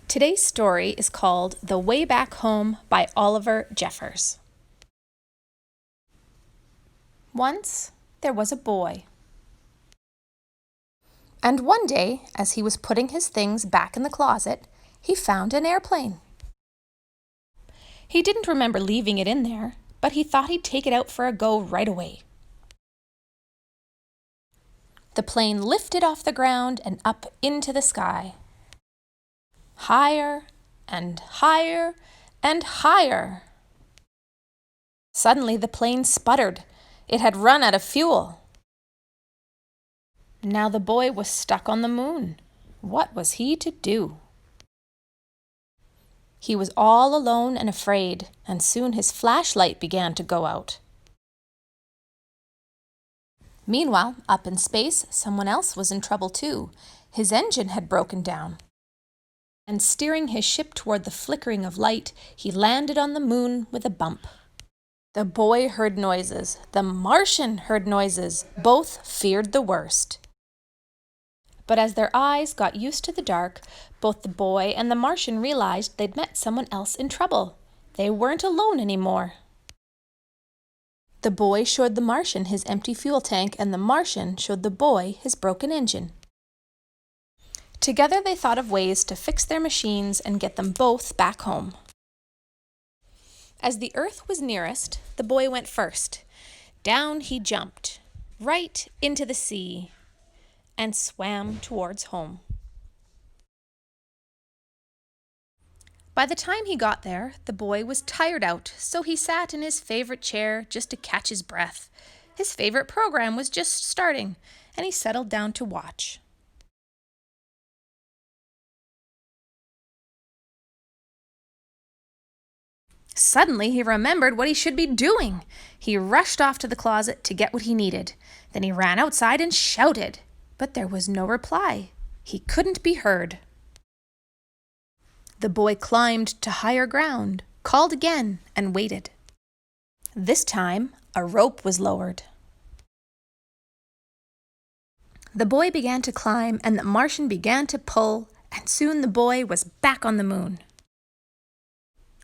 Today's story is called The Way Back Home by Oliver Jeffers. Once there was a boy. And one day, as he was putting his things back in the closet, he found an airplane. He didn't remember leaving it in there, but he thought he'd take it out for a go right away. The plane lifted off the ground and up into the sky. Higher and higher and higher. Suddenly the plane sputtered. It had run out of fuel. Now the boy was stuck on the moon. What was he to do? He was all alone and afraid, and soon his flashlight began to go out. Meanwhile, up in space, someone else was in trouble too. His engine had broken down. And steering his ship toward the flickering of light, he landed on the moon with a bump. The boy heard noises. The Martian heard noises. Both feared the worst. But as their eyes got used to the dark, both the boy and the Martian realized they'd met someone else in trouble. They weren't alone anymore. The boy showed the Martian his empty fuel tank, and the Martian showed the boy his broken engine. Together they thought of ways to fix their machines and get them both back home. As the Earth was nearest, the boy went first. Down he jumped, right into the sea, and swam towards home. By the time he got there, the boy was tired out, so he sat in his favorite chair just to catch his breath. His favorite program was just starting, and he settled down to watch. Suddenly, he remembered what he should be doing. He rushed off to the closet to get what he needed. Then he ran outside and shouted, but there was no reply. He couldn't be heard. The boy climbed to higher ground, called again, and waited. This time, a rope was lowered. The boy began to climb, and the Martian began to pull, and soon the boy was back on the moon.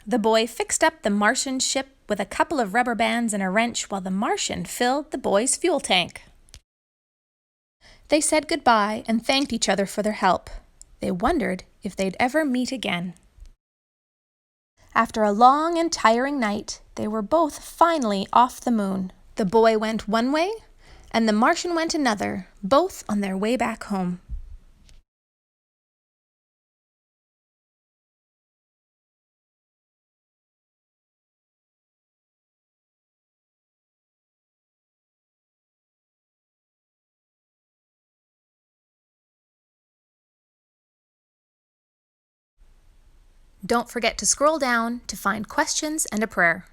The boy fixed up the Martian ship with a couple of rubber bands and a wrench while the Martian filled the boy's fuel tank. They said goodbye and thanked each other for their help. They wondered if they'd ever meet again. After a long and tiring night, they were both finally off the moon. The boy went one way, and the Martian went another, both on their way back home. Don't forget to scroll down to find questions and a prayer.